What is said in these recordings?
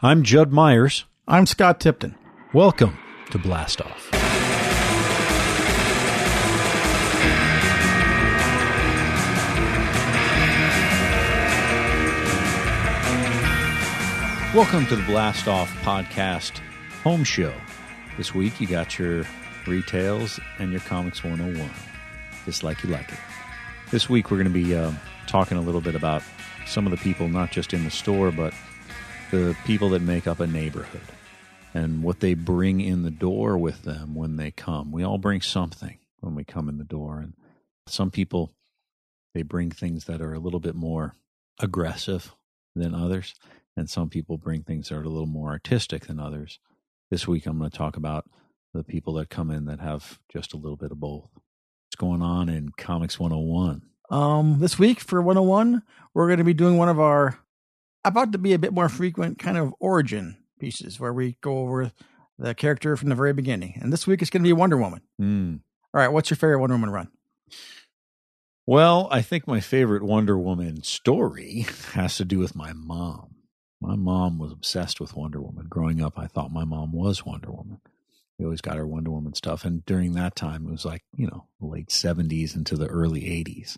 I'm Judd Myers. I'm Scott Tipton. Welcome to Blast Off. Welcome to the Blast Off podcast home show. This week you got your retails and your Comics 101, just like you like it. This week we're going to be talking a little bit about some of the people, not just in the store, but the people that make up a neighborhood and what they bring in the door with them when they come. We all bring something when we come in the door, and some people, they bring things that are a little bit more aggressive than others, and some people bring things that are a little more artistic than others. This week I'm going to talk about the people that come in that have just a little bit of both. What's going on in Comics 101? This week for 101, we're going to be doing one of our about to be a bit more frequent kind of origin pieces where we go over the character from the very beginning. And this week it's going to be Wonder Woman. All right, what's your favorite Wonder Woman run? Well, I think my favorite Wonder Woman story has to do with my mom. My mom was obsessed with Wonder Woman. Growing up, I thought my mom was Wonder Woman. We always got her Wonder Woman stuff. And during that time, it was like, the late 70s into the early 80s.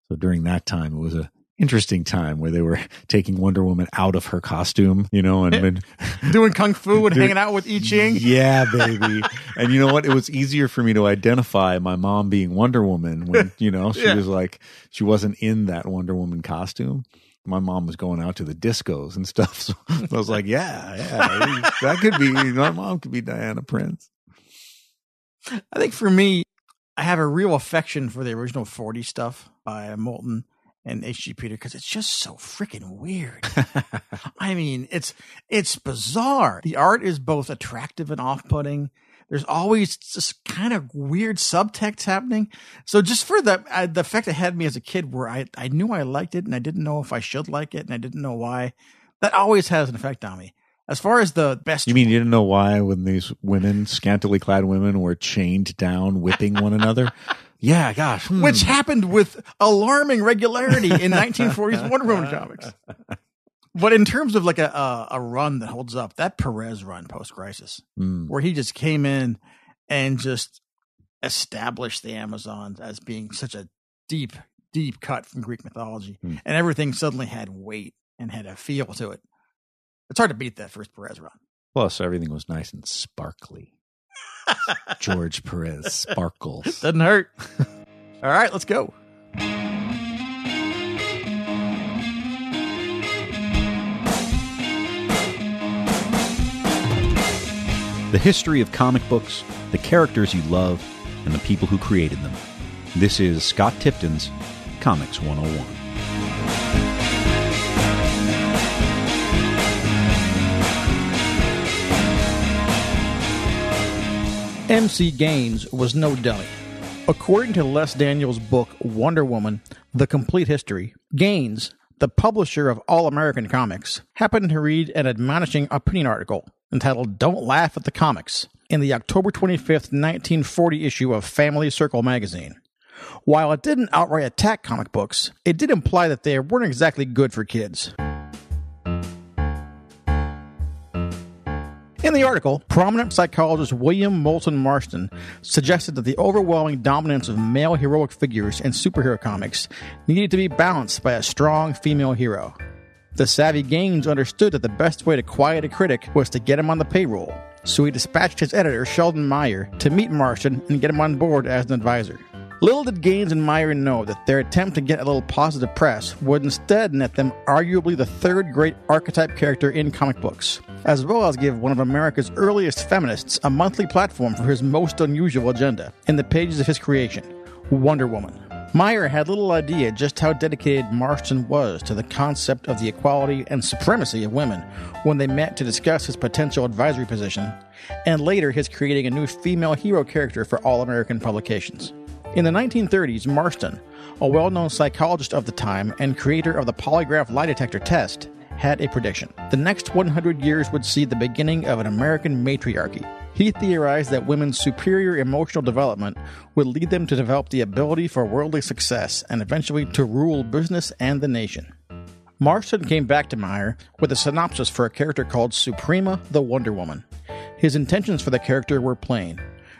So during that time, it was a interesting time where they were taking Wonder Woman out of her costume, and doing kung fu and hanging out with I Ching. Yeah, baby. And you know what? It was easier for me to identify my mom being Wonder Woman when, she was like, she wasn't in that Wonder Woman costume. My mom was going out to the discos and stuff. So I was like, yeah, that could be, my mom could be Diana Prince. I think for me, I have a real affection for the original 40 stuff by Moulton and H.G. Peter, because it's just so freaking weird. I mean, it's bizarre. The art is both attractive and off-putting. There's always just kind of weird subtext happening. So just for the effect it had me as a kid, where I knew I liked it and I didn't know if I should like it and I didn't know why, that always has an effect on me. As far as the best... You mean you didn't know why when these women, scantily clad women, were chained down, whipping one another? Yeah, gosh. Which happened with alarming regularity in 1940s Wonder Woman comics. But in terms of like a run that holds up, that Perez run post-Crisis, where he just came in and just established the Amazons as being such a deep, deep cut from Greek mythology, and everything suddenly had weight and had a feel to it. It's hard to beat that first Perez run. Plus, everything was nice and sparkly. George Perez sparkles. Doesn't hurt. All right, let's go. The history of comic books, the characters you love, and the people who created them. This is Scott Tipton's Comics 101. M.C. Gaines was no dummy. According to Les Daniels' book, Wonder Woman, The Complete History, Gaines, the publisher of All American Comics, happened to read an admonishing opinion article entitled Don't Laugh at the Comics in the October 25th, 1940 issue of Family Circle magazine. While it didn't outright attack comic books, it did imply that they weren't exactly good for kids. In the article, prominent psychologist William Moulton Marston suggested that the overwhelming dominance of male heroic figures in superhero comics needed to be balanced by a strong female hero. The savvy Gaines understood that the best way to quiet a critic was to get him on the payroll, so he dispatched his editor, Sheldon Meyer, to meet Marston and get him on board as an advisor. Little did Gaines and Meyer know that their attempt to get a little positive press would instead net them arguably the third great archetype character in comic books, as well as give one of America's earliest feminists a monthly platform for his most unusual agenda in the pages of his creation, Wonder Woman. Meyer had little idea just how dedicated Marston was to the concept of the equality and supremacy of women when they met to discuss his potential advisory position, and later his creating a new female hero character for All American publications. In the 1930s, Marston, a well-known psychologist of the time and creator of the polygraph lie detector test, had a prediction. The next 100 years would see the beginning of an American matriarchy. He theorized that women's superior emotional development would lead them to develop the ability for worldly success and eventually to rule business and the nation. Marston came back to Meyer with a synopsis for a character called Suprema the Wonder Woman. His intentions for the character were plain: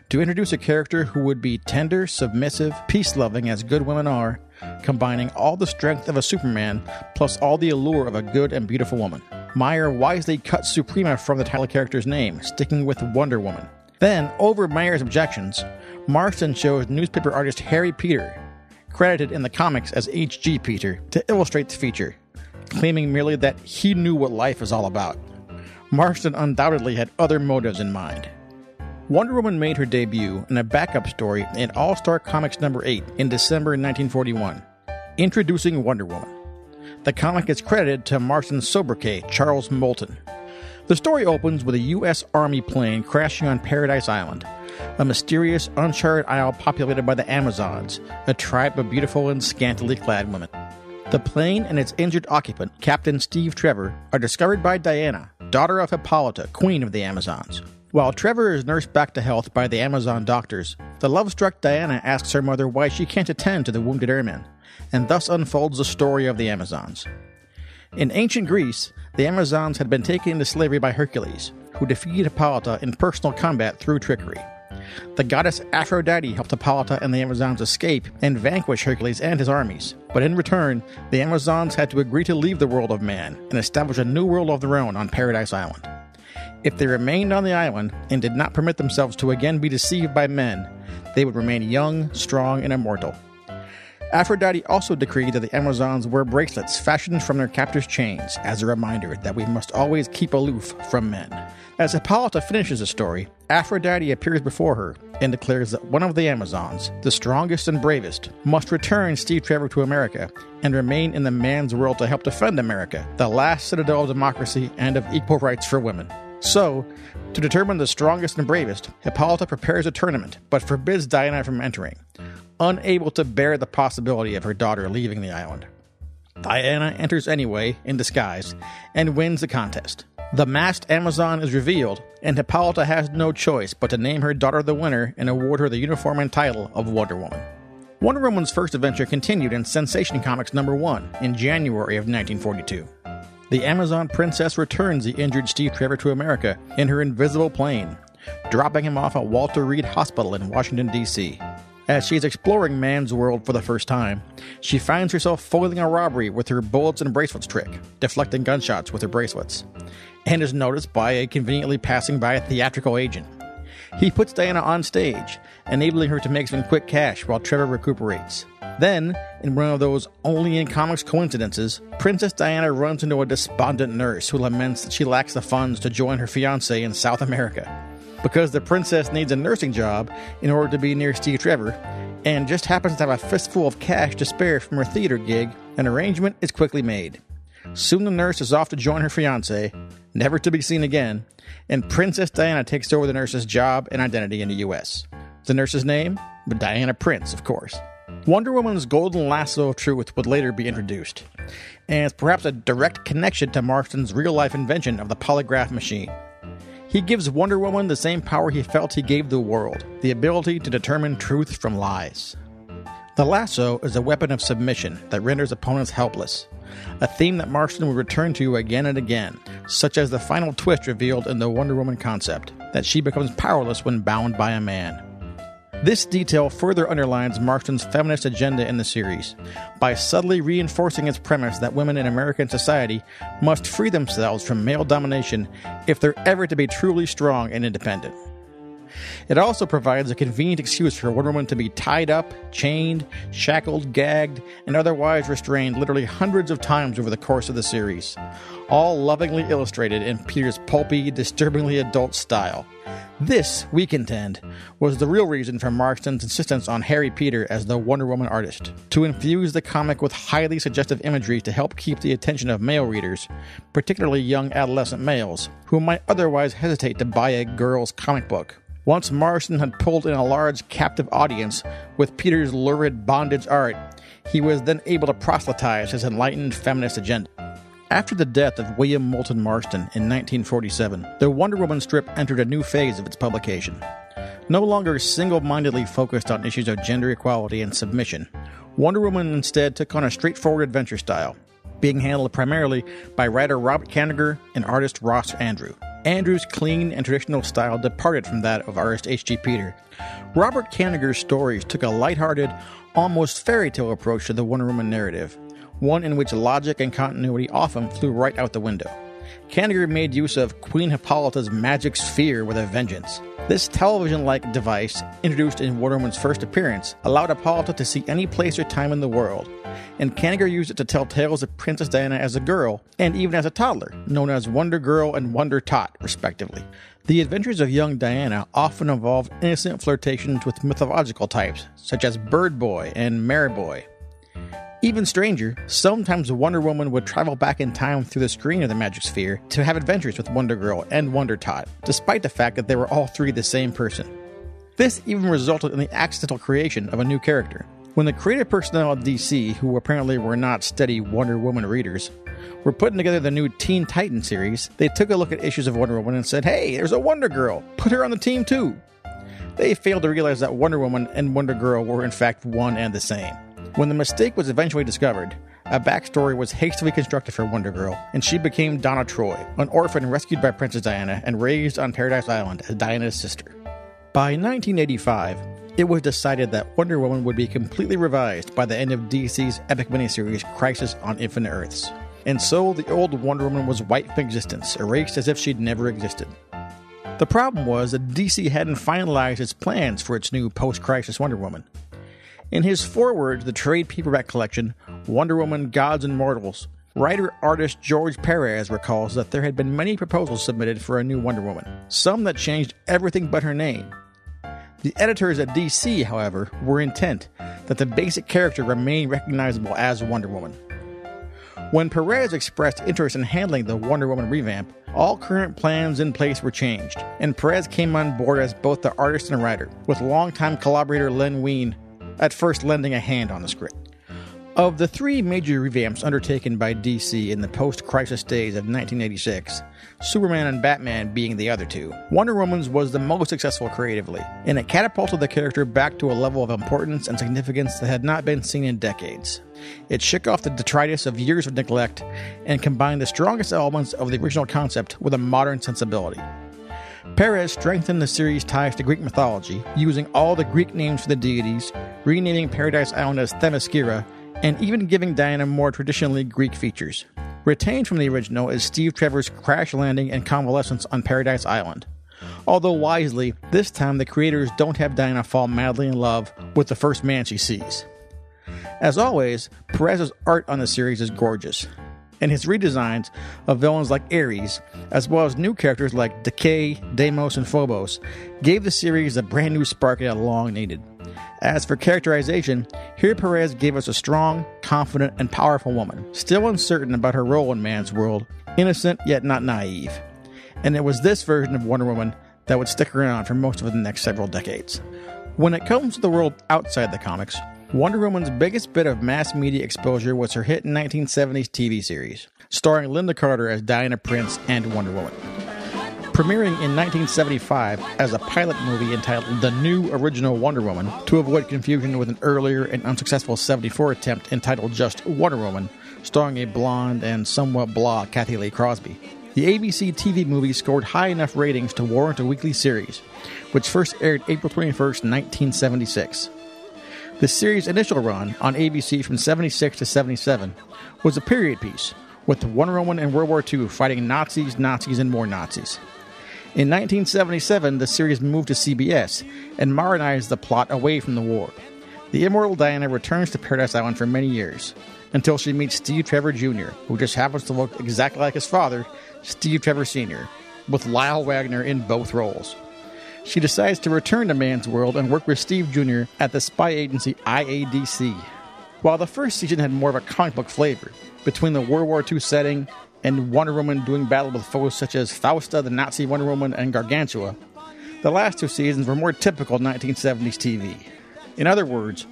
to introduce a character who would be tender, submissive, peace-loving as good women are, combining all the strength of a Superman plus all the allure of a good and beautiful woman. Meyer wisely cut Suprema from the title character's name, sticking with Wonder Woman. Then, over Meyer's objections, Marston chose newspaper artist Harry Peter, credited in the comics as H.G. Peter, to illustrate the feature, claiming merely that he knew what life is all about. Marston undoubtedly had other motives in mind. Wonder Woman made her debut in a backup story in All-Star Comics number 8 in December 1941, introducing Wonder Woman. The comic is credited to Marston's sobriquet, Charles Moulton. The story opens with a U.S. Army plane crashing on Paradise Island, a mysterious, uncharted isle populated by the Amazons, a tribe of beautiful and scantily clad women. The plane and its injured occupant, Captain Steve Trevor, are discovered by Diana, daughter of Hippolyta, queen of the Amazons. While Trevor is nursed back to health by the Amazon doctors, the love-struck Diana asks her mother why she can't attend to the wounded airmen, and thus unfolds the story of the Amazons. In ancient Greece, the Amazons had been taken into slavery by Hercules, who defeated Hippolyta in personal combat through trickery. The goddess Aphrodite helped Hippolyta and the Amazons escape and vanquish Hercules and his armies, but in return, the Amazons had to agree to leave the world of man and establish a new world of their own on Paradise Island. If they remained on the island and did not permit themselves to again be deceived by men, they would remain young, strong, and immortal. Aphrodite also decreed that the Amazons wear bracelets fashioned from their captors' chains as a reminder that we must always keep aloof from men. As Hippolyta finishes the story, Aphrodite appears before her and declares that one of the Amazons, the strongest and bravest, must return Steve Trevor to America and remain in the man's world to help defend America, the last citadel of democracy and of equal rights for women. So, to determine the strongest and bravest, Hippolyta prepares a tournament, but forbids Diana from entering, unable to bear the possibility of her daughter leaving the island. Diana enters anyway, in disguise, and wins the contest. The masked Amazon is revealed, and Hippolyta has no choice but to name her daughter the winner and award her the uniform and title of Wonder Woman. Wonder Woman's first adventure continued in Sensation Comics number 1 in January of 1942. The Amazon princess returns the injured Steve Trevor to America in her invisible plane, dropping him off at Walter Reed Hospital in Washington, D.C. As she is exploring man's world for the first time, she finds herself foiling a robbery with her bullets and bracelets trick, deflecting gunshots with her bracelets, and is noticed by a conveniently passing by theatrical agent. He puts Diana on stage, enabling her to make some quick cash while Trevor recuperates. Then, in one of those only-in-comics coincidences, Princess Diana runs into a despondent nurse who laments that she lacks the funds to join her fiancé in South America. Because the princess needs a nursing job in order to be near Steve Trevor, and just happens to have a fistful of cash to spare from her theater gig, an arrangement is quickly made. Soon the nurse is off to join her fiancé, never to be seen again, and Princess Diana takes over the nurse's job and identity in the U.S. The nurse's name? Diana Prince, of course. Wonder Woman's golden lasso of truth would later be introduced, and it's perhaps a direct connection to Marston's real-life invention of the polygraph machine. He gives Wonder Woman the same power he felt he gave the world, the ability to determine truth from lies. The lasso is a weapon of submission that renders opponents helpless, a theme that Marston would return to again and again, such as the final twist revealed in the Wonder Woman concept, that she becomes powerless when bound by a man. This detail further underlines Marston's feminist agenda in the series, by subtly reinforcing its premise that women in American society must free themselves from male domination if they're ever to be truly strong and independent. It also provides a convenient excuse for Wonder Woman to be tied up, chained, shackled, gagged, and otherwise restrained literally hundreds of times over the course of the series, all lovingly illustrated in Peter's pulpy, disturbingly adult style. This, we contend, was the real reason for Marston's insistence on Harry Peter as the Wonder Woman artist, to infuse the comic with highly suggestive imagery to help keep the attention of male readers, particularly young adolescent males, who might otherwise hesitate to buy a girl's comic book. Once Marston had pulled in a large captive audience with Peter's lurid bondage art, he was then able to proselytize his enlightened feminist agenda. After the death of William Moulton Marston in 1947, the Wonder Woman strip entered a new phase of its publication. No longer single-mindedly focused on issues of gender equality and submission, Wonder Woman instead took on a straightforward adventure style. being handled primarily by writer Robert Kanigher and artist Ross Andru. Andru's clean and traditional style departed from that of artist H.G. Peter. Robert Kanigher's stories took a lighthearted, almost fairy tale approach to the Wonder Woman narrative, one in which logic and continuity often flew right out the window. Kanigher made use of Queen Hippolyta's magic sphere with a vengeance. This television-like device, introduced in Wonder Woman's first appearance, allowed Hippolyta to see any place or time in the world, and Kanigher used it to tell tales of Princess Diana as a girl, and even as a toddler, known as Wonder Girl and Wonder Tot, respectively. The adventures of young Diana often involved innocent flirtations with mythological types, such as Bird Boy and Mare Boy. Even stranger, sometimes Wonder Woman would travel back in time through the screen of the Magic Sphere to have adventures with Wonder Girl and Wonder Tot, despite the fact that they were all three the same person. This even resulted in the accidental creation of a new character. When the creative personnel at DC, who apparently were not steady Wonder Woman readers, were putting together the new Teen Titans series, they took a look at issues of Wonder Woman and said, "Hey, there's a Wonder Girl! Put her on the team too!" They failed to realize that Wonder Woman and Wonder Girl were in fact one and the same. When the mistake was eventually discovered, a backstory was hastily constructed for Wonder Girl, and she became Donna Troy, an orphan rescued by Princess Diana and raised on Paradise Island as Diana's sister. By 1985, it was decided that Wonder Woman would be completely revised by the end of DC's epic miniseries Crisis on Infinite Earths. And so the old Wonder Woman was wiped from existence, erased as if she'd never existed. The problem was that DC hadn't finalized its plans for its new post-crisis Wonder Woman. In his foreword to the trade paperback collection, Wonder Woman Gods and Mortals, writer-artist George Perez recalls that there had been many proposals submitted for a new Wonder Woman, some that changed everything but her name. The editors at DC, however, were intent that the basic character remain recognizable as Wonder Woman. When Perez expressed interest in handling the Wonder Woman revamp, all current plans in place were changed, and Perez came on board as both the artist and writer, with longtime collaborator Len Wein at first lending a hand on the script. Of the three major revamps undertaken by DC in the post-crisis days of 1986, Superman and Batman being the other two, Wonder Woman's was the most successful creatively, and it catapulted the character back to a level of importance and significance that had not been seen in decades. It shook off the detritus of years of neglect and combined the strongest elements of the original concept with a modern sensibility. Perez strengthened the series' ties to Greek mythology, using all the Greek names for the deities, renaming Paradise Island as Themyscira, and even giving Diana more traditionally Greek features. Retained from the original is Steve Trevor's crash landing and convalescence on Paradise Island. Although wisely, this time the creators don't have Diana fall madly in love with the first man she sees. As always, Perez's art on the series is gorgeous, and his redesigns of villains like Ares, as well as new characters like Decay, Deimos, and Phobos, gave the series a brand new spark it had long needed. As for characterization, here Perez gave us a strong, confident, and powerful woman, still uncertain about her role in man's world, innocent yet not naive. And it was this version of Wonder Woman that would stick around for most of the next several decades. When it comes to the world outside the comics, Wonder Woman's biggest bit of mass media exposure was her hit 1970s TV series, starring Lynda Carter as Diana Prince and Wonder Woman. Premiering in 1975 as a pilot movie entitled The New Original Wonder Woman, to avoid confusion with an earlier and unsuccessful 74 attempt entitled just Wonder Woman, starring a blonde and somewhat blah Kathy Lee Crosby. The ABC TV movie scored high enough ratings to warrant a weekly series, which first aired April 21st, 1976. The series' initial run on ABC from 76 to 77 was a period piece, with Wonder Woman and World War II fighting Nazis, and more Nazis. In 1977, the series moved to CBS and modernized the plot away from the war. The immortal Diana returns to Paradise Island for many years, until she meets Steve Trevor Jr., who just happens to look exactly like his father, Steve Trevor Sr., with Lyle Wagner in both roles. She decides to return to man's world and work with Steve Jr. at the spy agency IADC. While the first season had more of a comic book flavor, between the World War II setting and Wonder Woman doing battle with foes such as Fausta, the Nazi Wonder Woman, and Gargantua, the last two seasons were more typical 1970s TV. In other words,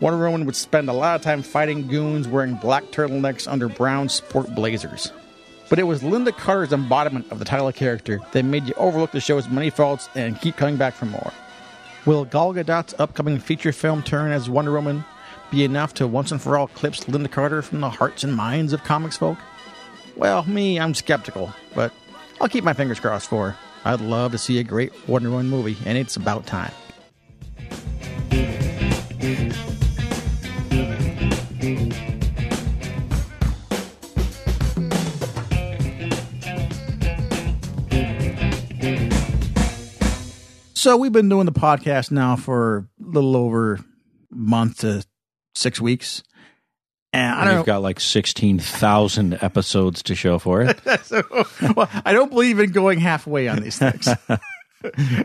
Wonder Woman would spend a lot of time fighting goons wearing black turtlenecks under brown sport blazers. But it was Lynda Carter's embodiment of the title character that made you overlook the show's many faults and keep coming back for more. Will Gal Gadot's upcoming feature film turn as Wonder Woman be enough to once and for all eclipse Linda Carter from the hearts and minds of comics folk? Well, I'm skeptical, but I'll keep my fingers crossed for her. I'd love to see a great Wonder Woman movie, and it's about time. So we've been doing the podcast now for a little over a month to 6 weeks. And I don't You've got like 16,000 episodes to show for it. Well, I don't believe in going halfway on these things.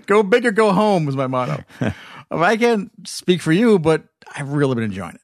Go big or go home is my motto. I can't speak for you, but I've really been enjoying it.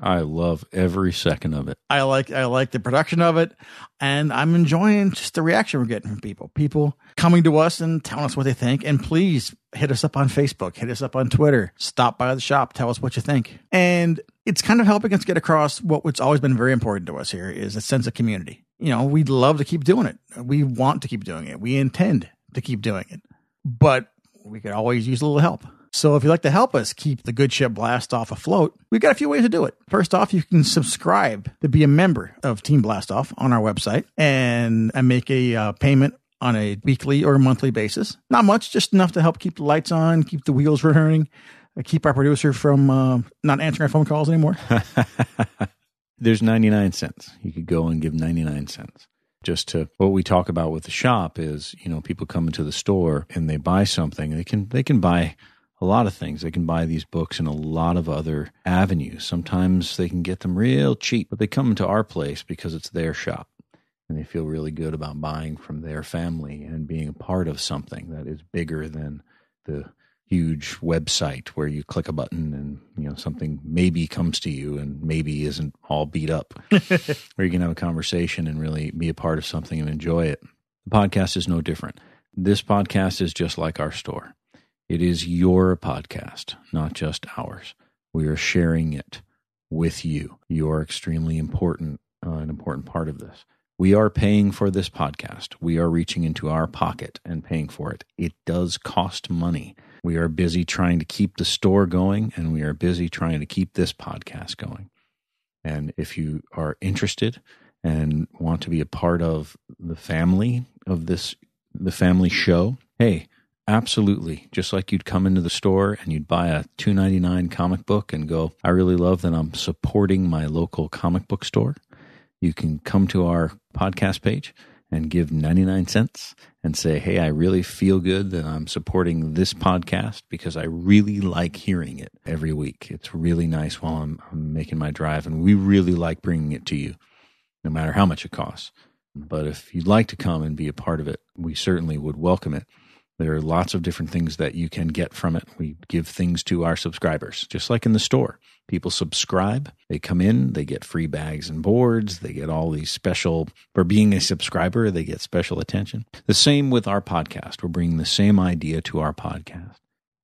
I love every second of it. I like the production of it, and I'm enjoying just the reaction we're getting from people. People coming to us and telling us what they think. And please hit us up on Facebook, hit us up on Twitter, stop by the shop, tell us what you think. And it's kind of helping us get across what's always been very important to us here is a sense of community. You know, we'd love to keep doing it. We want to keep doing it. We intend to keep doing it, but we could always use a little help. So if you'd like to help us keep the Good Ship Blast Off afloat, we've got a few ways to do it. First off, you can subscribe to be a member of Team Blast Off on our website and make a payment on a weekly or monthly basis. Not much, just enough to help keep the lights on, keep the wheels turning, keep our producer from not answering our phone calls anymore. There's 99 cents. You could go and give 99 cents. Just to what we talk about with the shop is, you know, people come into the store and they buy something. They can buy a lot of things. They can buy these books in a lot of other avenues. Sometimes they can get them real cheap, but they come into our place because it's their shop and they feel really good about buying from their family and being a part of something that is bigger than the huge website where you click a button and, you know, something maybe comes to you and maybe isn't all beat up, or you can have a conversation and really be a part of something and enjoy it. The podcast is no different. This podcast is just like our store. It is your podcast, not just ours. We are sharing it with you. You are extremely important, an important part of this. We are paying for this podcast. We are reaching into our pocket and paying for it. It does cost money. We are busy trying to keep the store going, and we are busy trying to keep this podcast going. And if you are interested and want to be a part of the family of this, the family show, hey, absolutely. Just like you'd come into the store and you'd buy a $2.99 comic book and go, I really love that I'm supporting my local comic book store. You can come to our podcast page and give 99 cents and say, hey, I really feel good that I'm supporting this podcast because I really like hearing it every week. It's really nice while I'm making my drive, and we really like bringing it to you, no matter how much it costs. But if you'd like to come and be a part of it, we certainly would welcome it. There are lots of different things that you can get from it. We give things to our subscribers, just like in the store. People subscribe, they come in, they get free bags and boards, they get all these special, for being a subscriber, they get special attention. The same with our podcast. We're bringing the same idea to our podcast.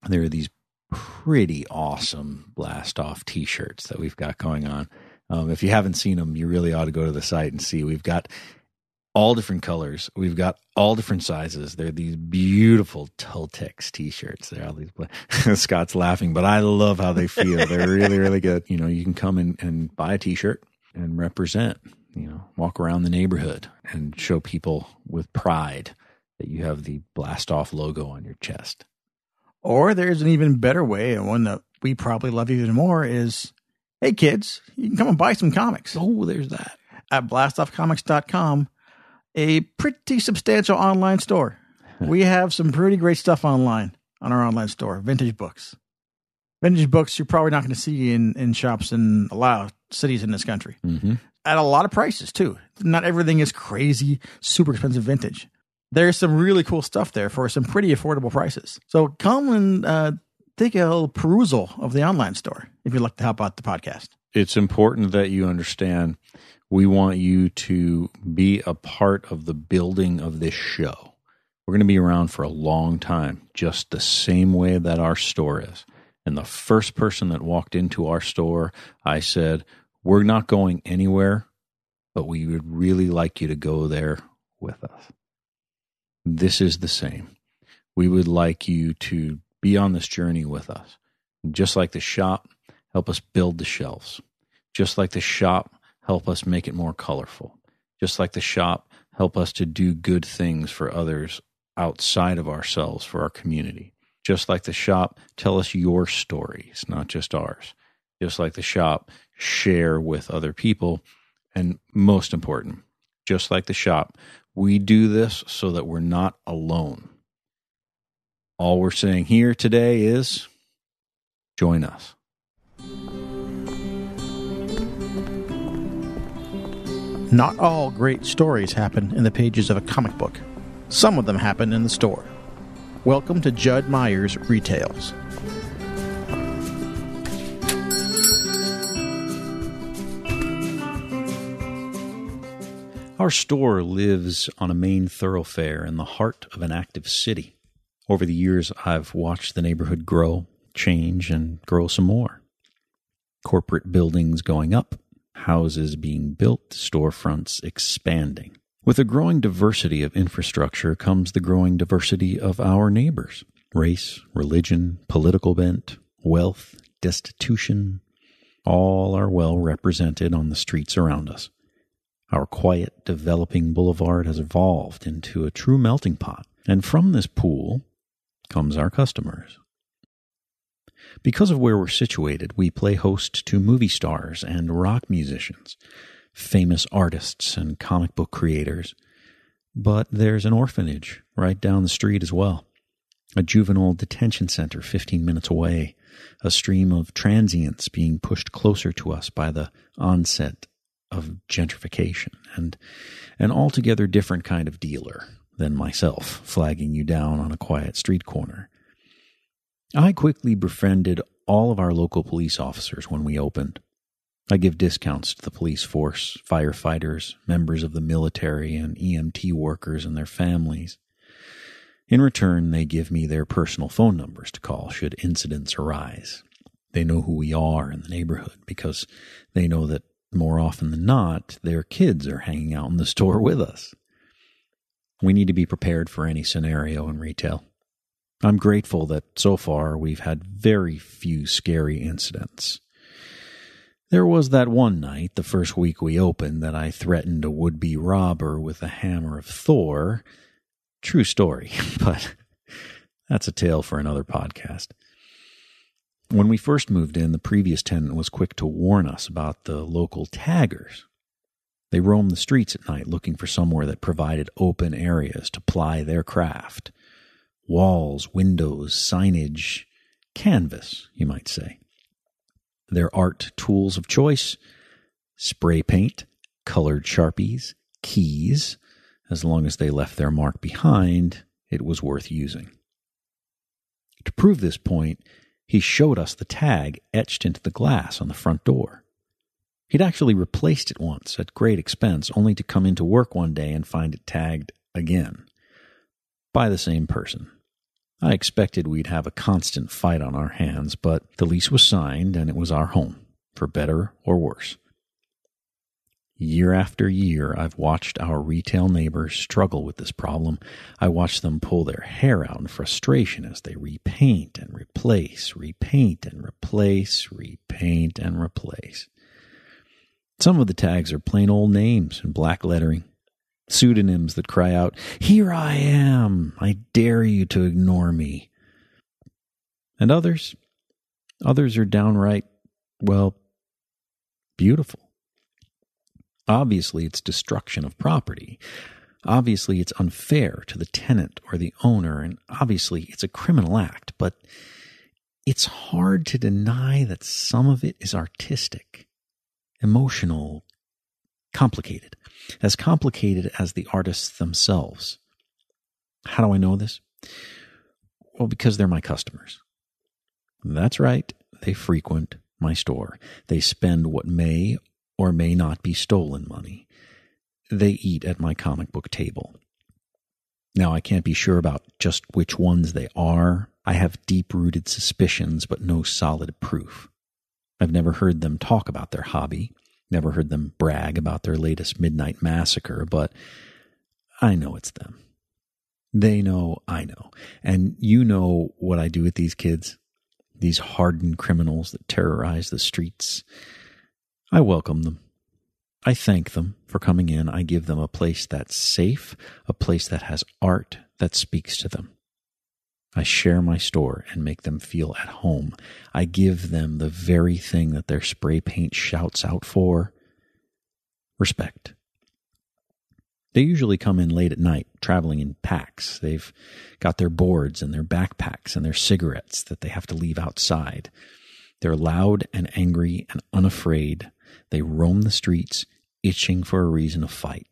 There are these pretty awesome Blast Off t-shirts that we've got going on. If you haven't seen them, you really ought to go to the site and see. We've got all different colors. We've got all different sizes. They're these beautiful Tultex t-shirts. They're all these. Scott's laughing, but I love how they feel. They're really, really good. You know, you can come and buy a t-shirt and represent, you know, walk around the neighborhood and show people with pride that you have the Blast Off logo on your chest. Or there's an even better way, and one that we probably love even more is, hey kids, you can come and buy some comics. Oh, there's that. At blastoffcomics.com. A pretty substantial online store. We have some pretty great stuff online on our online store. Vintage books. Vintage books you're probably not going to see in shops in a lot of cities in this country. Mm-hmm. At a lot of prices, too. Not everything is crazy, super expensive vintage. There's some really cool stuff there for some pretty affordable prices. So come and take a little perusal of the online store if you'd like to help out the podcast. It's important that you understand we want you to be a part of the building of this show. We're going to be around for a long time, just the same way that our store is. And the first person that walked into our store, I said, we're not going anywhere, but we would really like you to go there with us. This is the same. We would like you to be on this journey with us. Just like the shop help us build the shelves. Just like the shop, help us make it more colorful. Just like the shop, help us to do good things for others outside of ourselves, for our community. Just like the shop, tell us your stories, not just ours. Just like the shop, share with other people. And most important, just like the shop, we do this so that we're not alone. All we're saying here today is join us. Not all great stories happen in the pages of a comic book. Some of them happen in the store. Welcome to Judd Myers Retails. Our store lives on a main thoroughfare in the heart of an active city. Over the years, I've watched the neighborhood grow, change, and grow some more. Corporate buildings going up, houses being built, storefronts expanding. With a growing diversity of infrastructure comes the growing diversity of our neighbors. Race, religion, political bent, wealth, destitution, all are well represented on the streets around us. Our quiet, developing boulevard has evolved into a true melting pot, and from this pool comes our customers. Because of where we're situated, we play host to movie stars and rock musicians, famous artists and comic book creators. But there's an orphanage right down the street as well, a juvenile detention center 15 minutes away, a stream of transients being pushed closer to us by the onset of gentrification, and an altogether different kind of dealer than myself, flagging you down on a quiet street corner. I quickly befriended all of our local police officers when we opened. I give discounts to the police force, firefighters, members of the military, and EMT workers and their families. In return, they give me their personal phone numbers to call should incidents arise. They know who we are in the neighborhood because they know that more often than not, their kids are hanging out in the store with us. We need to be prepared for any scenario in retail. I'm grateful that so far we've had very few scary incidents. There was that one night, the first week we opened, that I threatened a would-be robber with a hammer of Thor. True story, but that's a tale for another podcast. When we first moved in, the previous tenant was quick to warn us about the local taggers. They roamed the streets at night looking for somewhere that provided open areas to ply their craft. Walls, windows, signage, canvas, you might say. Their art tools of choice: spray paint, colored Sharpies, keys. As long as they left their mark behind, it was worth using. To prove this point, he showed us the tag etched into the glass on the front door. He'd actually replaced it once at great expense, only to come into work one day and find it tagged again by the same person. I expected we'd have a constant fight on our hands, but the lease was signed and it was our home, for better or worse. Year after year, I've watched our retail neighbors struggle with this problem. I watched them pull their hair out in frustration as they repaint and replace, repaint and replace, repaint and replace. Some of the tags are plain old names in black lettering, pseudonyms that cry out, "Here I am, I dare you to ignore me." And others are downright, well, beautiful. Obviously, it's destruction of property. Obviously, it's unfair to the tenant or the owner, and obviously, it's a criminal act, but it's hard to deny that some of it is artistic, emotional, complicated as the artists themselves. How do I know this? Well, because they're my customers. That's right, they frequent my store. They spend what may or may not be stolen money. They eat at my comic book table. Now, I can't be sure about just which ones they are. I have deep-rooted suspicions, but no solid proof. I've never heard them talk about their hobby, never heard them brag about their latest midnight massacre, but I know it's them. They know I know. And you know what I do with these kids? these hardened criminals that terrorize the streets. I welcome them. I thank them for coming in. I give them a place that's safe, a place that has art that speaks to them. I share my store and make them feel at home. I give them the very thing that their spray paint shouts out for: respect. They usually come in late at night, traveling in packs. They've got their boards and their backpacks and their cigarettes that they have to leave outside. They're loud and angry and unafraid. They roam the streets, itching for a reason to fight.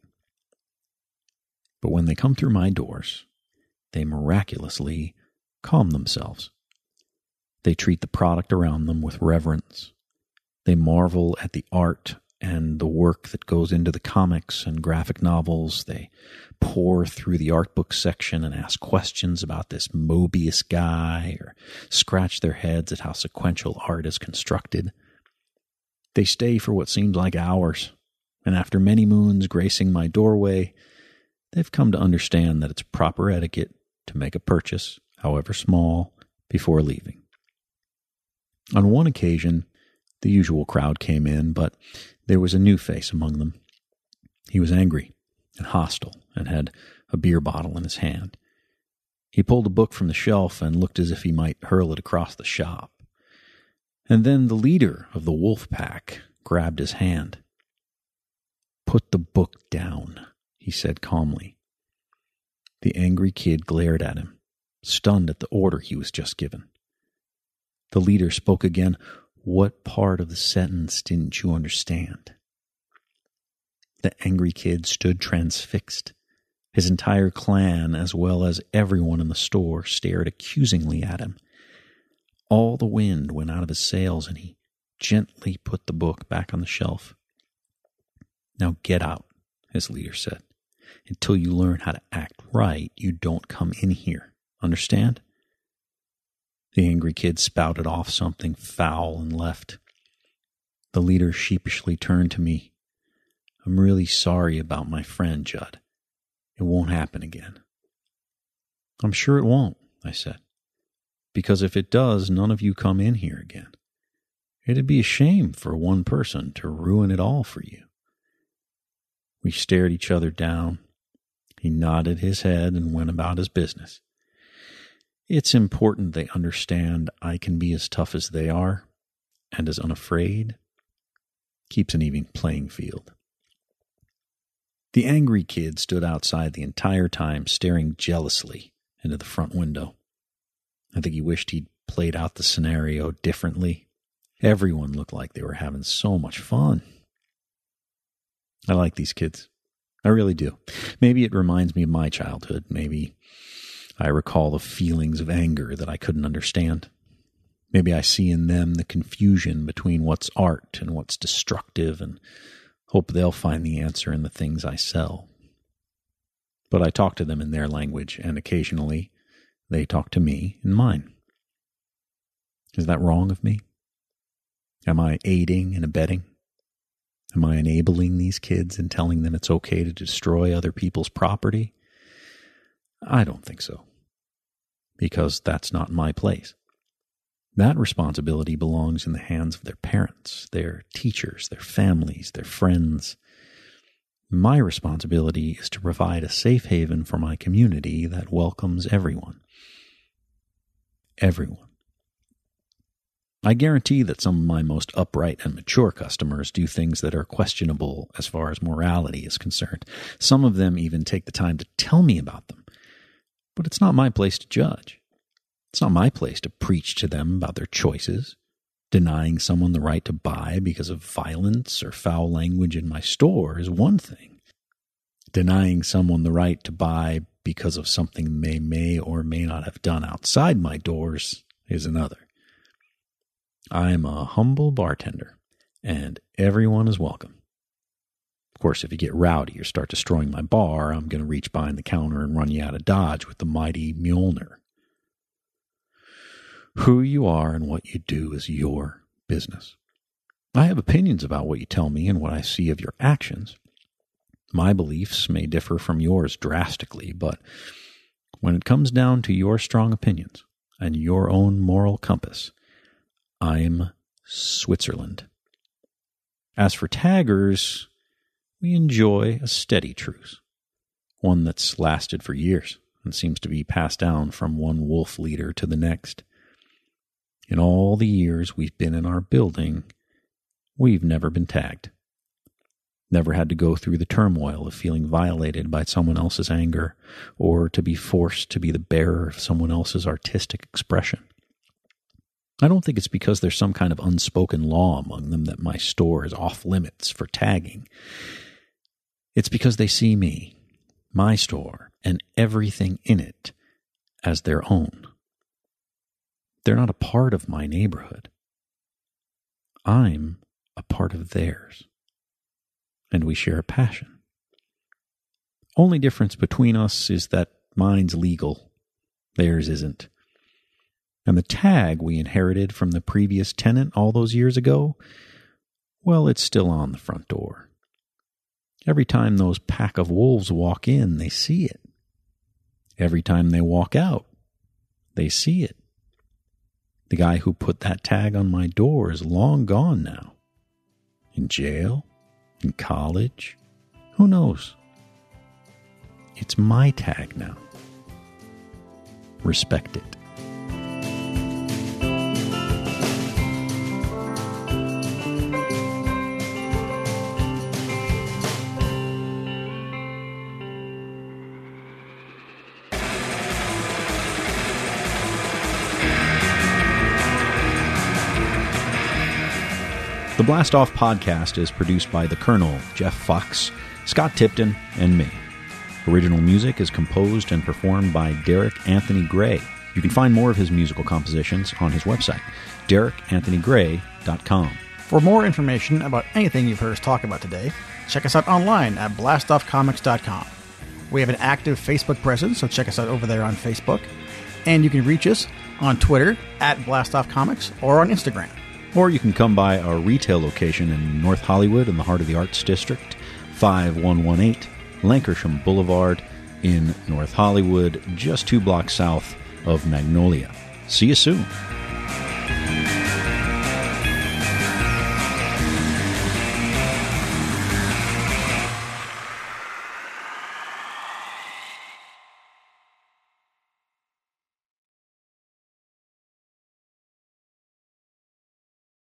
But when they come through my doors, they miraculously calm themselves. They treat the product around them with reverence. They marvel at the art and the work that goes into the comics and graphic novels. They pore through the art book section and ask questions about this Mobius guy, or scratch their heads at how sequential art is constructed. They stay for what seems like hours, and after many moons gracing my doorway, they've come to understand that it's proper etiquette to make a purchase, however small, before leaving. On one occasion, the usual crowd came in, but there was a new face among them. He was angry and hostile and had a beer bottle in his hand. He pulled a book from the shelf and looked as if he might hurl it across the shop. And then the leader of the wolf pack grabbed his hand. "Put the book down," he said calmly. The angry kid glared at him, stunned at the order he was just given. The leader spoke again. "What part of the sentence didn't you understand?" The angry kid stood transfixed. His entire clan, as well as everyone in the store, stared accusingly at him. All the wind went out of his sails, and he gently put the book back on the shelf. "Now get out," his leader said. "Until you learn how to act right, you don't come in here. Understand?" The angry kid spouted off something foul and left. The leader sheepishly turned to me. "I'm really sorry about my friend, Judd. It won't happen again." "I'm sure it won't," I said. "Because if it does, none of you come in here again. It'd be a shame for one person to ruin it all for you." We stared each other down. He nodded his head and went about his business. It's important they understand I can be as tough as they are, and as unafraid. Keeps an even playing field. The angry kid stood outside the entire time, staring jealously into the front window. I think he wished he'd played out the scenario differently. Everyone looked like they were having so much fun. I like these kids. I really do. Maybe it reminds me of my childhood. Maybe I recall the feelings of anger that I couldn't understand. Maybe I see in them the confusion between what's art and what's destructive, and hope they'll find the answer in the things I sell. But I talk to them in their language, and occasionally they talk to me in mine. Is that wrong of me? Am I aiding and abetting? Am I enabling these kids and telling them it's okay to destroy other people's property? I don't think so, because that's not my place. That responsibility belongs in the hands of their parents, their teachers, their families, their friends. My responsibility is to provide a safe haven for my community that welcomes everyone. Everyone. I guarantee that some of my most upright and mature customers do things that are questionable as far as morality is concerned. Some of them even take the time to tell me about them. But it's not my place to judge. It's not my place to preach to them about their choices. Denying someone the right to buy because of violence or foul language in my store is one thing. Denying someone the right to buy because of something they may or may not have done outside my doors is another. I am a humble bartender, and everyone is welcome. Of course, if you get rowdy or start destroying my bar, I'm going to reach behind the counter and run you out of Dodge with the mighty Mjolnir. Who you are and what you do is your business. I have opinions about what you tell me and what I see of your actions. My beliefs may differ from yours drastically, but when it comes down to your strong opinions and your own moral compass, I'm Switzerland. As for taggers, we enjoy a steady truce, one that's lasted for years and seems to be passed down from one wolf leader to the next. In all the years we've been in our building, we've never been tagged. Never had to go through the turmoil of feeling violated by someone else's anger or to be forced to be the bearer of someone else's artistic expression. I don't think it's because there's some kind of unspoken law among them that my store is off limits for tagging. It's because they see me, my store, and everything in it as their own. They're not a part of my neighborhood. I'm a part of theirs. And we share a passion. Only difference between us is that mine's legal, theirs isn't. And the tag we inherited from the previous tenant all those years ago, well, it's still on the front door. Every time those pack of wolves walk in, they see it. Every time they walk out, they see it. The guy who put that tag on my door is long gone now. In jail? In college? Who knows? It's my tag now. Respect it. The Blast Off podcast is produced by the Colonel, Jeff Fox, Scott Tipton, and me. Original music is composed and performed by Derek Anthony Gray. You can find more of his musical compositions on his website, DerekAnthonyGray.com. For more information about anything you've heard us talk about today, check us out online at blastoffcomics.com. We have an active Facebook presence, so check us out over there on Facebook. And you can reach us on Twitter at BlastOffComics or on Instagram. Or you can come by our retail location in North Hollywood in the heart of the Arts District, 5118 Lankershim Boulevard in North Hollywood, just 2 blocks south of Magnolia. See you soon.